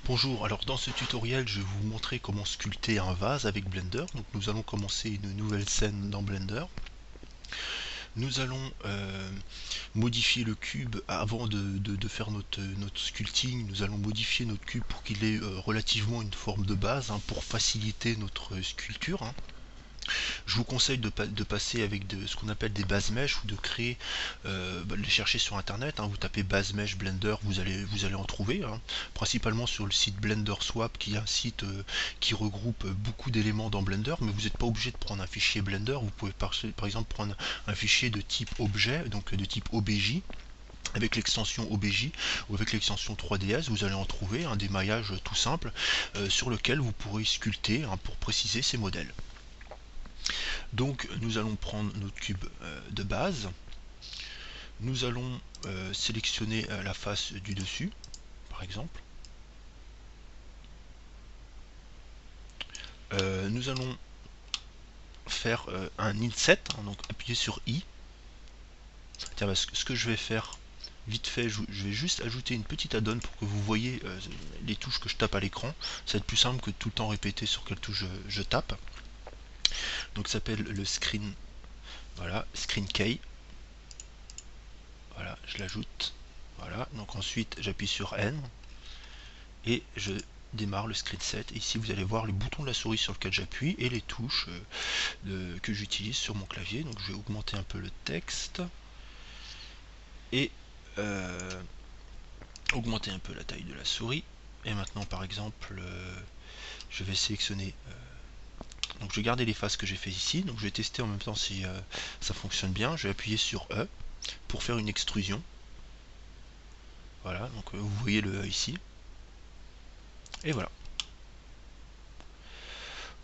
Bonjour, alors dans ce tutoriel je vais vous montrer comment sculpter un vase avec Blender. Donc nous allons commencer une nouvelle scène dans Blender. Nous allons modifier le cube avant de faire notre sculpting. Nous allons modifier notre cube pour qu'il ait relativement une forme de base, pour faciliter notre sculpture. Je vous conseille de passer avec ce qu'on appelle des bases mèches ou de créer, les chercher sur internet. Vous tapez base mèche Blender, vous allez en trouver. Principalement sur le site Blender Swap, qui est un site qui regroupe beaucoup d'éléments dans Blender, mais vous n'êtes pas obligé de prendre un fichier Blender. Vous pouvez par exemple prendre un fichier de type objet, donc de type OBJ. Avec l'extension OBJ ou avec l'extension 3ds, vous allez en trouver un démaillage tout simple sur lequel vous pourrez sculpter pour préciser ces modèles. Donc nous allons prendre notre cube de base, nous allons sélectionner la face du dessus par exemple, nous allons faire un inset, donc appuyer sur I. Tiens, ce que je vais faire vite fait, je vais juste ajouter une petite add-on pour que vous voyez les touches que je tape à l'écran. Ça va être plus simple que tout le temps répéter sur quelle touche je tape. Donc ça s'appelle le screen, voilà, screen key. Voilà, je l'ajoute. Voilà, donc ensuite j'appuie sur N et je démarre le screen set. Et ici vous allez voir le bouton de la souris sur lequel j'appuie et les touches que j'utilise sur mon clavier. Donc je vais augmenter un peu le texte et augmenter un peu la taille de la souris. Et maintenant par exemple je vais sélectionner donc je vais garder les faces que j'ai fait ici. Donc je vais tester en même temps si ça fonctionne bien. Je vais appuyer sur E pour faire une extrusion. Voilà, donc vous voyez le E ici. Et voilà.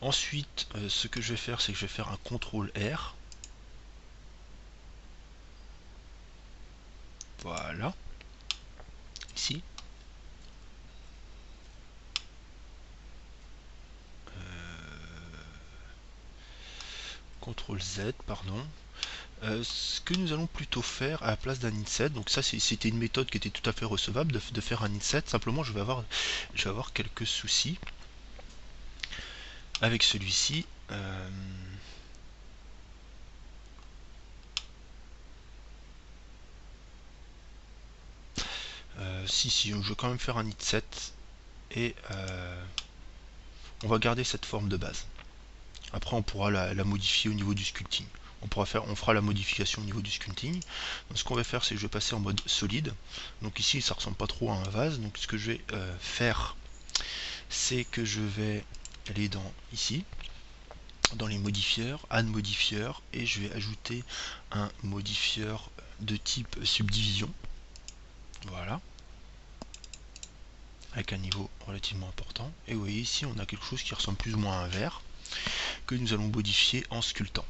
Ensuite, ce que je vais faire, c'est que je vais faire un CTRL R. Voilà. Ici. CTRL Z, pardon. Ce que nous allons plutôt faire à la place d'un inset, donc ça c'était une méthode qui était tout à fait recevable de faire un inset. Simplement je vais avoir quelques soucis avec celui-ci. Si, je vais quand même faire un inset et on va garder cette forme de base. Après on pourra la modifier au niveau du sculpting. On fera la modification au niveau du sculpting. Donc, ce qu'on va faire, c'est que je vais passer en mode solide. Donc ici ça ressemble pas trop à un vase. Donc ce que je vais faire, c'est que je vais aller ici dans les modifieurs, add modifieur, et je vais ajouter un modifieur de type subdivision. Voilà, avec un niveau relativement important. Et vous voyez ici on a quelque chose qui ressemble plus ou moins à un verre que nous allons modifier en sculptant.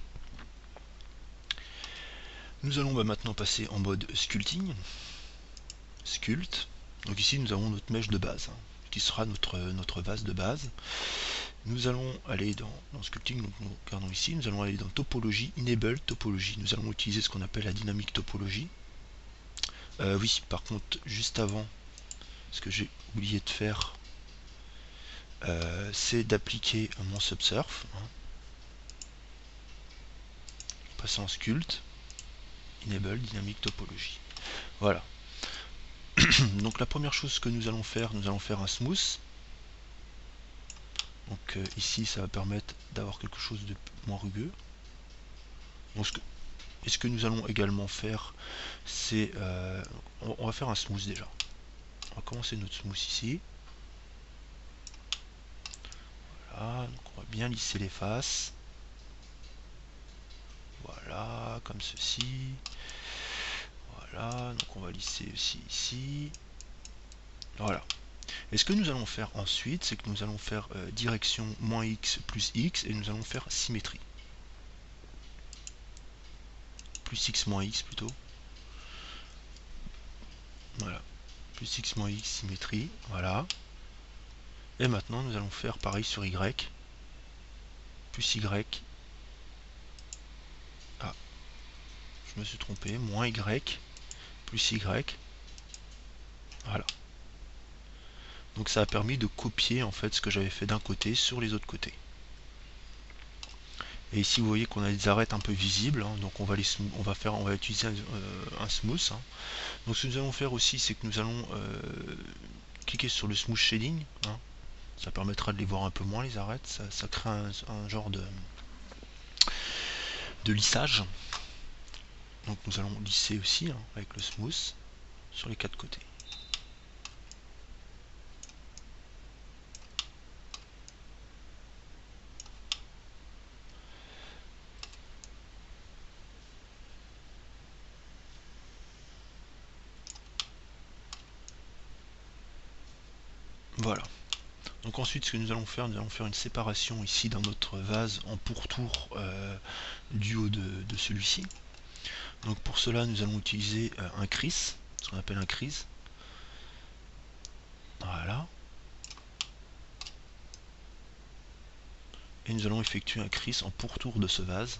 Nous allons maintenant passer en mode sculpting, sculpt. Donc ici nous avons notre mèche de base, qui sera notre vase de base. Nous allons aller dans sculpting, donc nous regardons ici, nous allons aller dans topologie, enable topologie. Nous allons utiliser ce qu'on appelle la dynamique topologie. Oui, par contre, juste avant, ce que j'ai oublié de faire, c'est d'appliquer mon subsurf. Passer en sculpt, enable dynamique topologie. Voilà. Donc la première chose que nous allons faire un smooth. Donc ici ça va permettre d'avoir quelque chose de moins rugueux. Donc, ce que nous allons également faire, c'est on va faire un smooth déjà. On va commencer notre smooth ici. Voilà, donc on va bien lisser les faces. Voilà, comme ceci. Voilà, donc on va lisser aussi ici. Voilà. Et ce que nous allons faire ensuite, c'est que nous allons faire direction -x plus x et nous allons faire symétrie. Plus x moins x plutôt. Voilà. Plus x moins x, symétrie. Voilà. Et maintenant nous allons faire pareil sur y. Plus y. Ah, je me suis trompé. Moins y. Plus y. Voilà. Donc ça a permis de copier en fait ce que j'avais fait d'un côté sur les autres côtés. Et ici vous voyez qu'on a des arêtes un peu visibles, hein, donc on va utiliser un smooth. Hein. Donc ce que nous allons faire aussi, c'est que nous allons cliquer sur le smooth shading. Hein. Ça permettra de les voir un peu moins les arêtes, ça crée un genre de lissage. Donc nous allons lisser aussi hein, avec le smooth sur les quatre côtés. Voilà. Donc ensuite ce que nous allons faire une séparation ici dans notre vase en pourtour du haut de celui-ci. Donc pour cela nous allons utiliser un crease, ce qu'on appelle un crease. Voilà. Et nous allons effectuer un crease en pourtour de ce vase.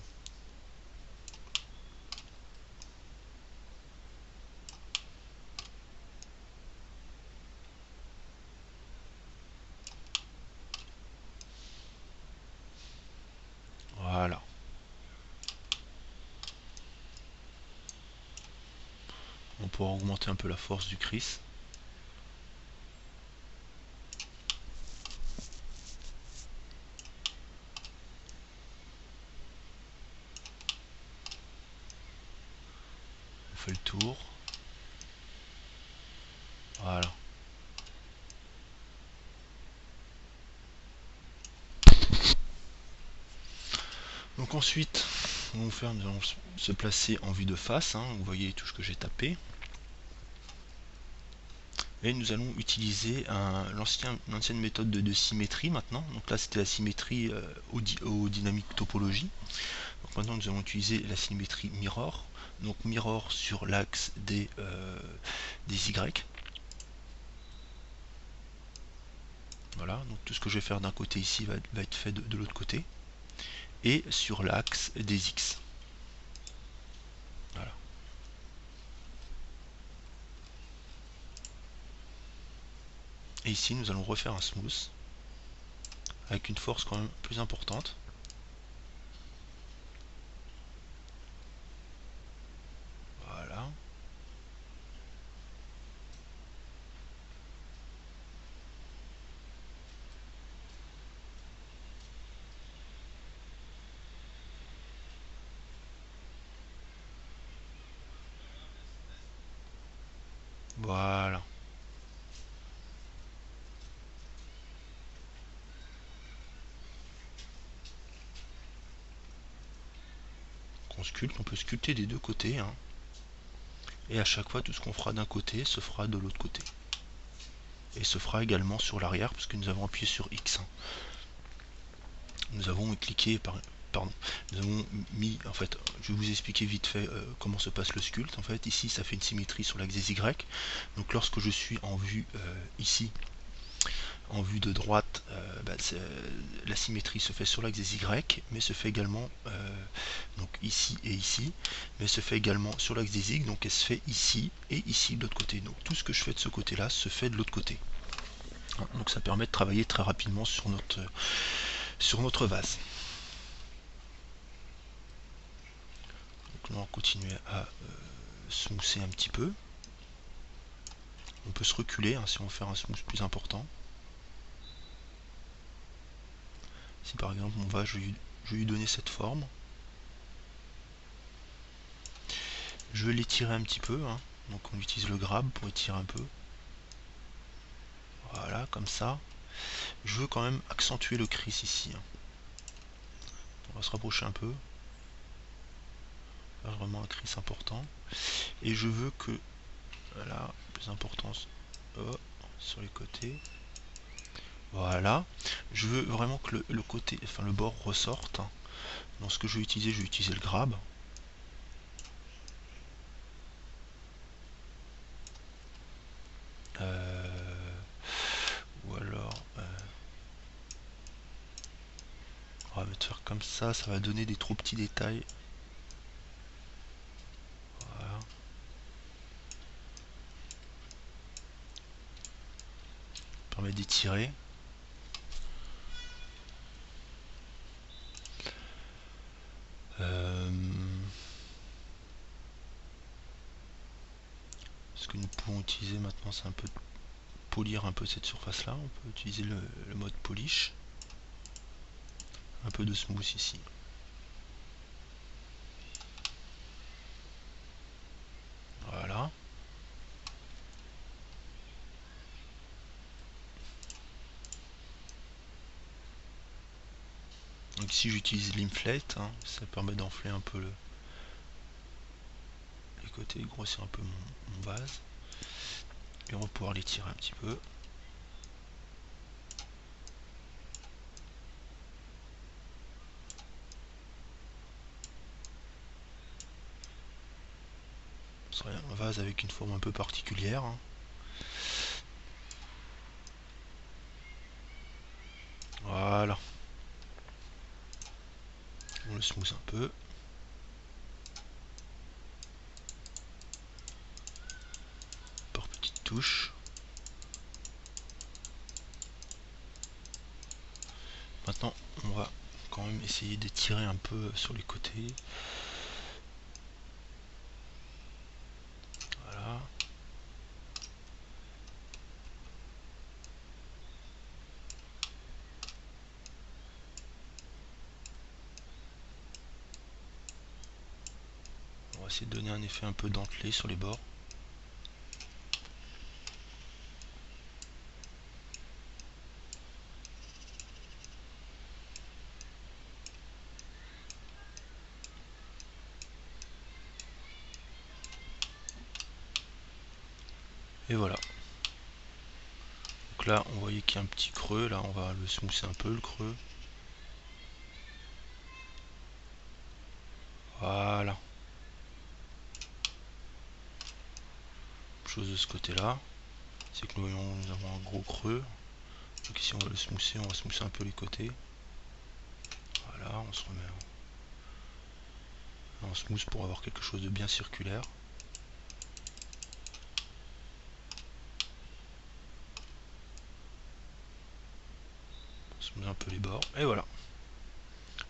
Voilà. On pourra augmenter un peu la force du crease. On fait le tour. Voilà. Donc ensuite, nous allons se placer en vue de face. Hein, vous voyez les touches que j'ai tapées. Et nous allons utiliser l'ancienne méthode de symétrie maintenant. Donc là c'était la symétrie aux dynamiques topologie. Donc maintenant nous allons utiliser la symétrie mirror. Donc mirror sur l'axe des Y. Voilà, donc tout ce que je vais faire d'un côté ici va être fait de l'autre côté. Et sur l'axe des X. Voilà. Et ici nous allons refaire un smooth avec une force quand même plus importante. Voilà. Voilà. On peut sculpter des deux côtés. Hein. Et à chaque fois, tout ce qu'on fera d'un côté se fera de l'autre côté. Et se fera également sur l'arrière, parce que nous avons appuyé sur X. Hein. Nous avons cliqué nous avons mis, en fait, je vais vous expliquer vite fait comment se passe le sculpte. En fait, ici, ça fait une symétrie sur l'axe des Y. Donc, lorsque je suis en vue ici, en vue de droite, la symétrie se fait sur l'axe des Y, mais se fait également donc ici et ici, mais se fait également sur l'axe des X, donc elle se fait ici et ici de l'autre côté. Donc tout ce que je fais de ce côté-là se fait de l'autre côté. Donc ça permet de travailler très rapidement sur notre vase. Donc on va continuer à smoother un petit peu. On peut se reculer hein, si on veut faire un smooth plus important. Si par exemple on va, je vais lui donner cette forme. Je vais l'étirer un petit peu, hein. Donc on utilise le grab pour étirer un peu. Voilà, comme ça. Je veux quand même accentuer le crease ici. Hein. On va se rapprocher un peu. Faire vraiment un crease important. Et je veux que, voilà, plus importance sur les côtés. Voilà. Je veux vraiment que le côté, enfin le bord ressorte. Donc ce que je vais utiliser le grab. Ou alors on va mettre faire comme ça va donner des trop petits détails. Voilà. permet d'étirer. Ce que nous pouvons utiliser maintenant, c'est un peu polir un peu cette surface là. On peut utiliser le mode polish. Un peu de smooth ici. Voilà. Donc ici j'utilise l'inflate, hein, ça permet d'enfler un peu les côtés, grossir un peu mon vase. Et on va pouvoir l'étirer un petit peu. Ce serait un vase avec une forme un peu particulière. Hein. Voilà. On le smooth un peu. Par petites touches. Maintenant, on va quand même essayer d'étirer un peu sur les côtés. Voilà. On va essayer de donner un effet un peu dentelé sur les bords. Et voilà. Donc là, on voyait qu'il y a un petit creux. Là, on va le smoother un peu, le creux. Voilà. Chose de ce côté-là. C'est que nous avons un gros creux. Donc ici, on va le smoother. On va smoother un peu les côtés. Voilà, on se remet en smooth pour avoir quelque chose de bien circulaire. On smooth un peu les bords. Et voilà.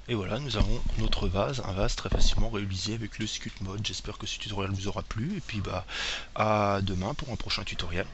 Et voilà, nous avons notre vase, un vase très facilement réalisé avec le Sculpt Mode. J'espère que ce tutoriel vous aura plu. Et puis bah à demain pour un prochain tutoriel.